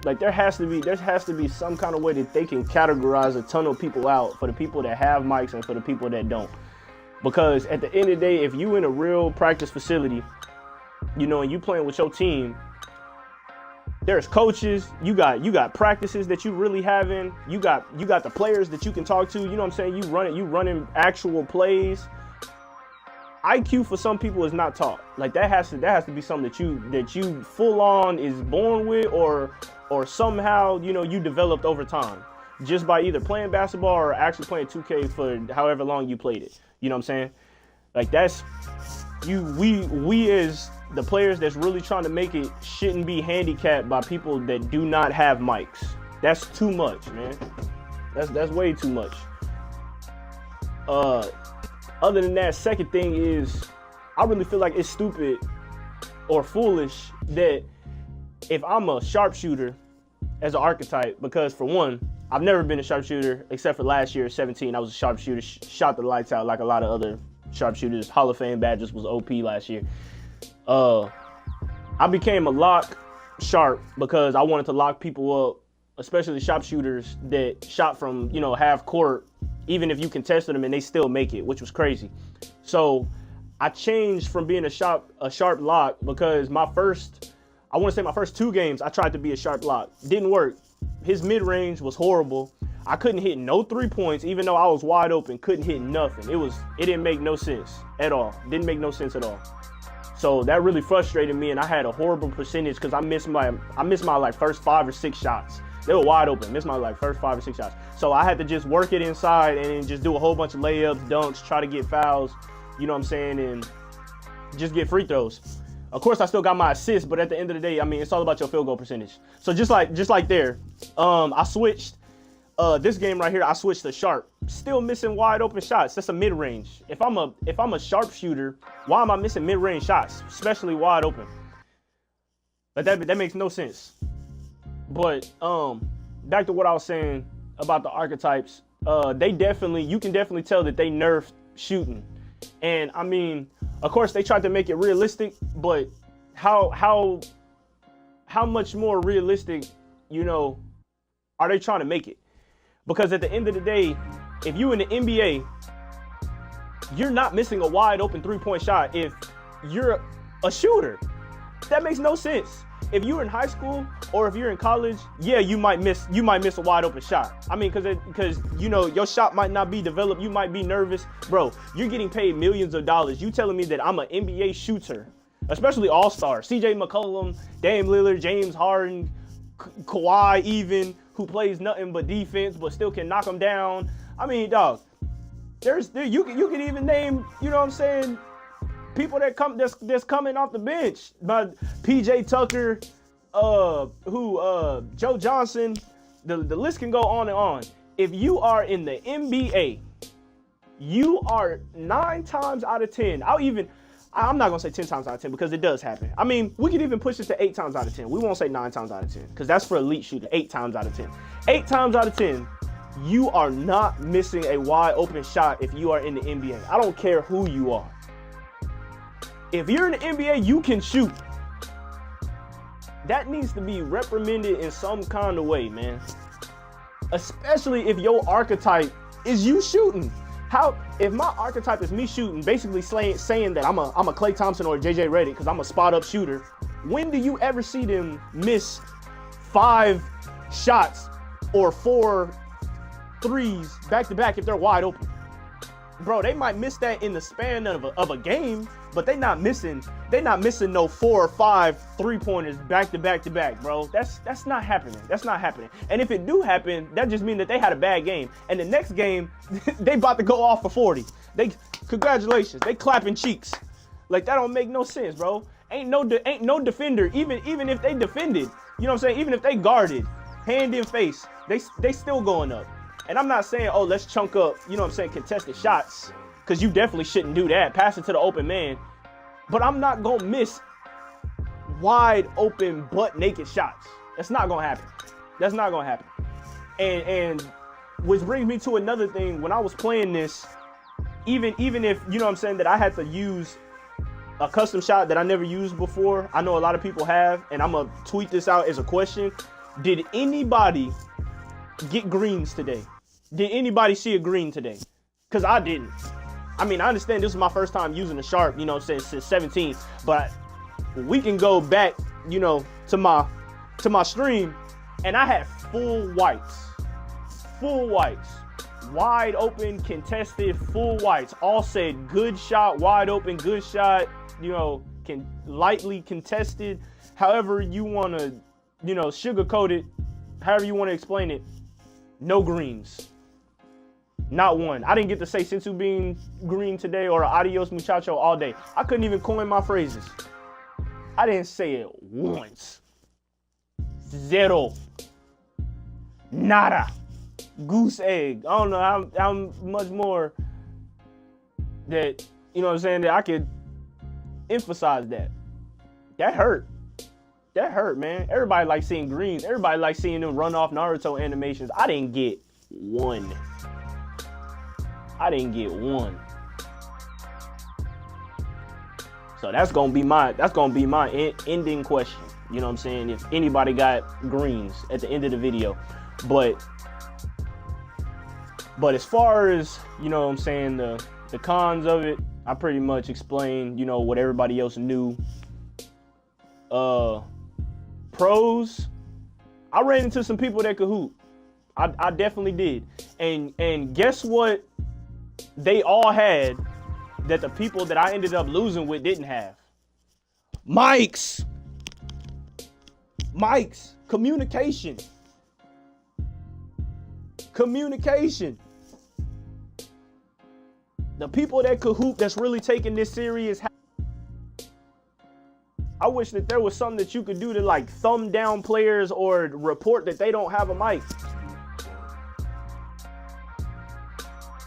Like there has to be some kind of way that they can categorize a ton of people out for the people that have mics and for the people that don't. Because at the end of the day, if you in a real practice facility, you know, and you playing with your team, there's coaches, you got practices that you really having, you got the players that you can talk to, you know what I'm saying? You running actual plays. IQ for some people is not taught. Like that has to be something that you full on is born with or somehow, you know, you developed over time just by either playing basketball or actually playing 2K for however long you played it. You know what I'm saying? Like that's we as the players that's really trying to make it shouldn't be handicapped by people that do not have mics. That's too much, man. That's way too much. Other than that, second thing is I really feel like it's stupid or foolish that if I'm a sharpshooter as an archetype, because for one, I've never been a sharpshooter except for last year, 17. I was a sharpshooter, shot the lights out like a lot of other sharpshooters. Hall of Fame badges was OP last year. I became a lock sharp because I wanted to lock people up, especially sharpshooters that shot from, you know, half court, even if you contested them and they still make it, which was crazy. So I changed from being a sharp lock because my first 2 games, I tried to be a sharp lock. Didn't work. His mid-range was horrible. I couldn't hit no 3 points, even though I was wide open, couldn't hit nothing. It didn't make no sense at all. Didn't make no sense at all. So that really frustrated me, and I had a horrible percentage because I missed my like first 5 or 6 shots. They were wide open, missed my like first 5 or 6 shots. So I had to just work it inside and then just do a whole bunch of layups, dunks, try to get fouls, you know what I'm saying, and just get free throws. Of course, I still got my assists, but at the end of the day, I mean, it's all about your field goal percentage. So just like there, I switched. This game right here, I switched to sharp. Still missing wide open shots. That's a mid-range. If I'm a sharpshooter, why am I missing mid-range shots, especially wide open? Like that makes no sense. But back to what I was saying about the archetypes. You can definitely tell that they nerfed shooting. And I mean, of course, they tried to make it realistic, but how much more realistic, you know, are they trying to make it? Because at the end of the day, if you in the NBA, you're not missing a wide open 3-point shot if you're a shooter. That makes no sense. If you're in high school or if you're in college, yeah, you might miss a wide open shot. I mean, because you know your shot might not be developed, you might be nervous, bro. You're getting paid millions of dollars. You telling me that I'm an NBA shooter, especially all-star, C.J. McCollum, Dame Lillard, James Harden, Kawhi, even who plays nothing but defense but still can knock them down. I mean, dog, you can even name, you know what I'm saying, people that's coming off the bench, but PJ Tucker, Joe Johnson, the list can go on and on. If you are in the NBA, you are 9 times out of 10. I'm not gonna say 10 times out of 10 because it does happen. I mean, we could even push it to 8 times out of 10. We won't say 9 times out of 10 because that's for elite shooter. 8 times out of 10. 8 times out of 10, you are not missing a wide open shot if you are in the NBA. I don't care who you are. If you're in the NBA, you can shoot. That needs to be reprimanded in some kind of way, man. Especially if your archetype is you shooting. If my archetype is me shooting, basically saying that I'm a Klay Thompson or a JJ Redick because I'm a spot up shooter, when do you ever see them miss 5 shots or 4 threes back to back if they're wide open? Bro, they might miss that in the span of a game, but they not missing no 4 or 5 3-pointers back to back to back, bro. That's not happening. That's not happening. And if it do happen, that just means that they had a bad game. And the next game, they about to go off for 40. Congratulations, they clapping cheeks. Like that don't make no sense, bro. Ain't no defender, even if they defended, you know what I'm saying? Even if they guarded, hand in face, they still going up. And I'm not saying, oh, let's chunk up, you know what I'm saying, contested shots, because you definitely shouldn't do that. Pass it to the open man. But I'm not going to miss wide open, butt naked shots. That's not going to happen. That's not going to happen. And which brings me to another thing. When I was playing this, even if, you know what I'm saying, that I had to use a custom shot that I never used before, I know a lot of people have, and I'm going to tweet this out as a question. Did anybody get greens today? Did anybody see a green today? Because I didn't. I mean, I understand this is my first time using a Sharp, since 17, but we can go back, to my stream, and I had full whites, wide open, contested, full whites, all said good shot, wide open, good shot, lightly contested, however you want to, sugarcoat it, however you want to explain it. No greens. Not one. I didn't get to say Sensu being green today or adios muchacho all day. I couldn't even coin my phrases. I didn't say it once. Zero. Nada. Goose egg. I don't know how much more that, that I could emphasize that. That hurt. That hurt, man. Everybody likes seeing greens. Everybody likes seeing them run off Naruto animations. I didn't get one. So that's gonna be my ending question. You know what I'm saying? If anybody got greens at the end of the video. But as far as, the cons of it, I pretty much explained, what everybody else knew. Pros, I ran into some people that could hoop. I definitely did. And guess what they all had that the people that I ended up losing with didn't have? Mics. Communication. The people that could hoop that's really taking this serious. I wish that there was something that you could do to like thumb down players or report that they don't have a mic.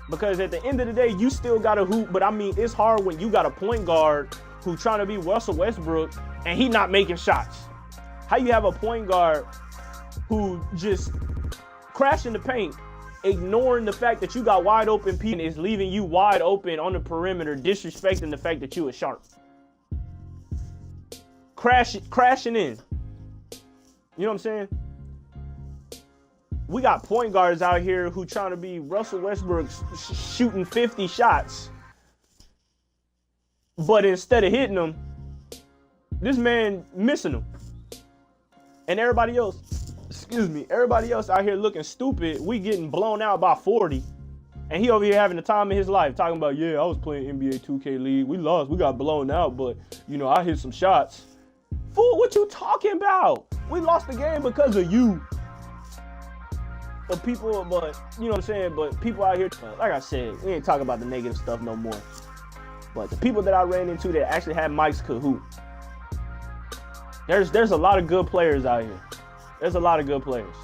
Because at the end of the day, you still got to hoop. But I mean, it's hard when you got a point guard who trying to be Russell Westbrook and he not making shots. How you have a point guard who just crashing the paint, ignoring the fact that you got wide open people, is leaving you wide open on the perimeter, disrespecting the fact that you are sharp. Crashing in. You know what I'm saying? We got point guards out here who trying to be Russell Westbrook shooting 50 shots. But instead of hitting them, this man missing them. And everybody else out here looking stupid. We getting blown out by 40. And he over here having the time of his life talking about, yeah, I was playing NBA 2K League. We lost. We got blown out, but, I hit some shots. Fool, what you talking about? We lost the game because of you. But people, you know what I'm saying? But people out here, like I said, we ain't talking about the negative stuff no more. But the people that I ran into that actually had mics could hoop. There's a lot of good players out here. There's a lot of good players.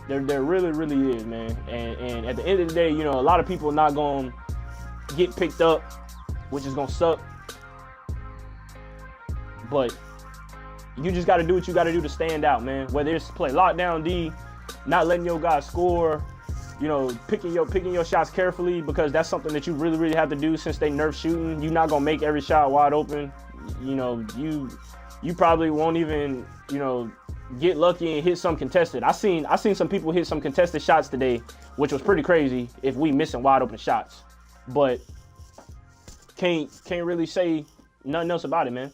There really, really is, man. And at the end of the day, a lot of people not going to get picked up, which is going to suck. But you just got to do what you got to do to stand out, man. Whether it's play lockdown D, not letting your guys score, picking your shots carefully, because that's something that you really, really have to do since they nerf shooting. You're not going to make every shot wide open. You probably won't even, get lucky and hit some contested. I seen some people hit some contested shots today, which was pretty crazy if we missing wide open shots. But can't really say nothing else about it, man.